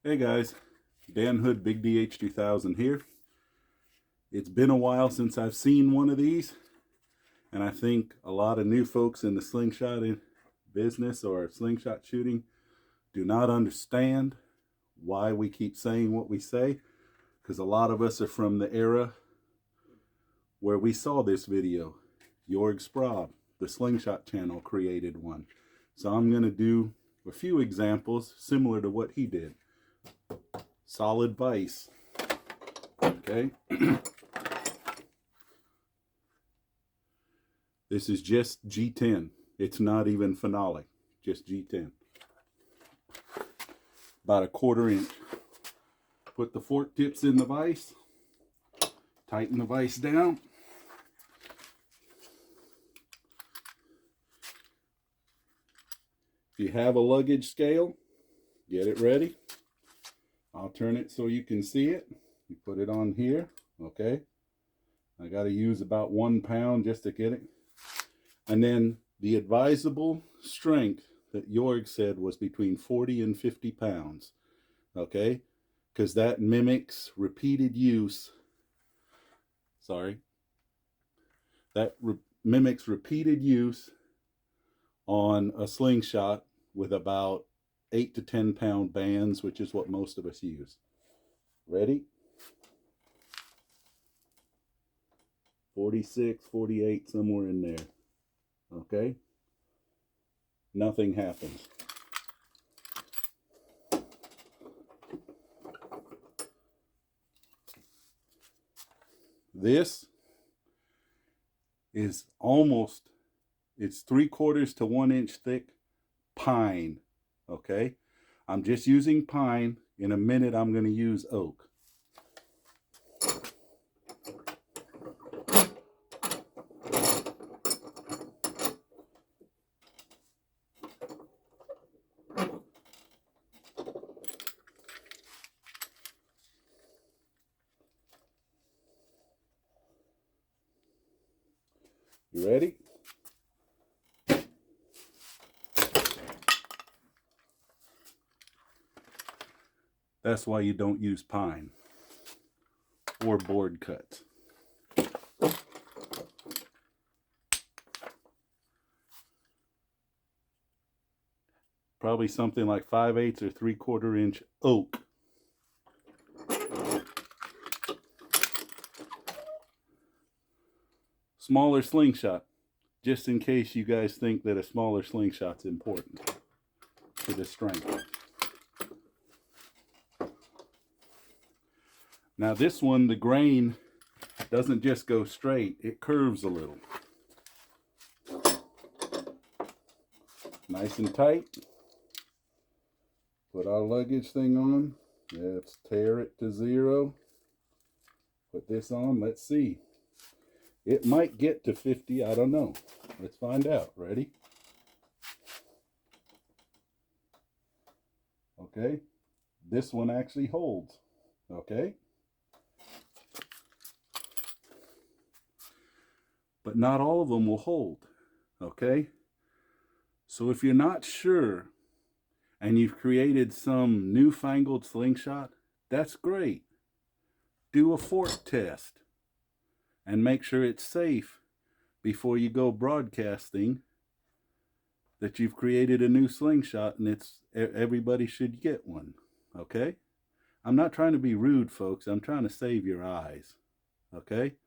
Hey guys, Dan Hood, Big DH 2000 here. It's been a while since I've seen one of these, and I think a lot of new folks in the slingshot business or slingshot shooting do not understand why we keep saying what we say, because a lot of us are from the era where we saw this video. Jorg Sprague, the Slingshot channel, created one. So I'm going to do a few examples similar to what he did. Solid vise. Okay. This is just G10. It's not even phenolic, just G10. About a 1/4 inch. Put the fork tips in the vise. Tighten the vise down. If you have a luggage scale, get it ready. I'll turn it so you can see it. You put it on here, okay? I got to use about 1 pound just to get it. And then the advisable strength that Jorg said was between 40 and 50 pounds, okay? Because that mimics repeated use. Mimics repeated use on a slingshot with about 8 to 10 pound bands, which is what most of us use. Ready? 46, 48, somewhere in there. Okay? Nothing happens. This is almost, it's 3/4 to 1 inch thick pine. Okay? I'm just using pine. In a minute, I'm going to use oak. You ready? That's why you don't use pine or board cuts. Probably something like 5/8 or 3/4 inch oak. Smaller slingshot, just in case you guys think that a smaller slingshot's important to the strength. Now this one, the grain doesn't just go straight, it curves a little. Nice and tight. Put our luggage thing on. Let's tear it to 0. Put this on, let's see. It might get to 50, I don't know. Let's find out. Ready? Okay. This one actually holds. Okay. But not all of them will hold. Okay. So if you're not sure and you've created some newfangled slingshot, that's great. Do a fork test and make sure it's safe before you go broadcasting that you've created a new slingshot and everybody should get one. Okay? I'm not trying to be rude, folks. I'm trying to save your eyes. Okay?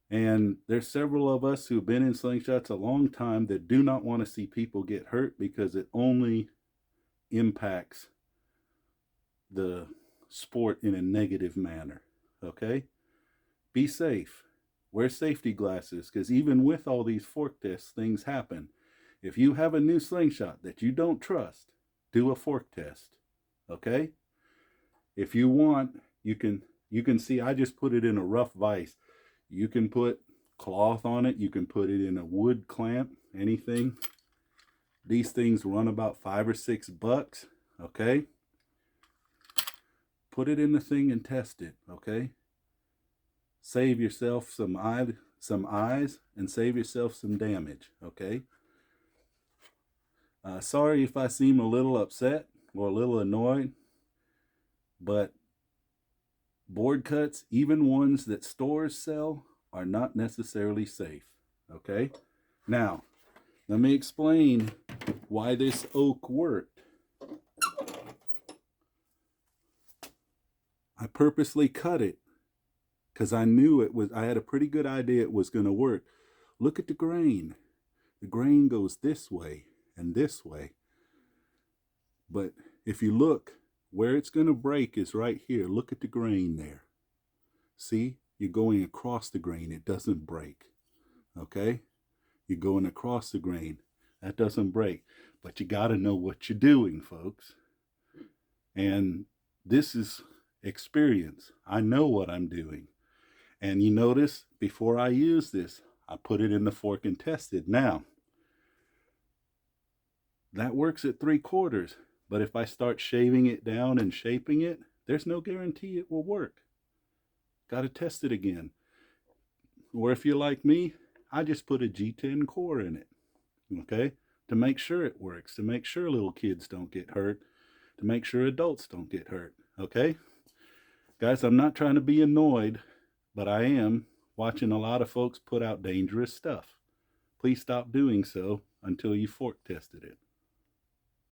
And there's several of us who've been in slingshots a long time that do not want to see people get hurt because it only impacts the sport in a negative manner. Okay? Be safe. Wear safety glasses, because even with all these fork tests, things happen. If you have a new slingshot that you don't trust, do a fork test. Okay? If you want, you can see I just put it in a rough vise. You can put cloth on it. You can put it in a wood clamp, anything. These things run about $5 or $6. Okay? Put it in the thing and test it. Okay? Save yourself some eyes and save yourself some damage. Okay? Sorry if I seem a little upset or a little annoyed. But board cuts, even ones that stores sell, are not necessarily safe. Okay? Now, let me explain why this oak worked. I purposely cut it because I knew I had a pretty good idea it was going to work. Look at the grain. The grain goes this way and this way. But if you look, where it's going to break is right here. Look at the grain there. See, you're going across the grain. It doesn't break. Okay? You're going across the grain. That doesn't break. But you got to know what you're doing, folks. And this is experience. I know what I'm doing. And you notice, before I use this, I put it in the fork and tested. Now, that works at 3/4. But if I start shaving it down and shaping it, there's no guarantee it will work. Got to test it again. Or if you're like me, I just put a G10 core in it, okay, to make sure it works, to make sure little kids don't get hurt, to make sure adults don't get hurt, okay? Guys, I'm not trying to be annoyed, but I am watching a lot of folks put out dangerous stuff. Please stop doing so until you fork tested it.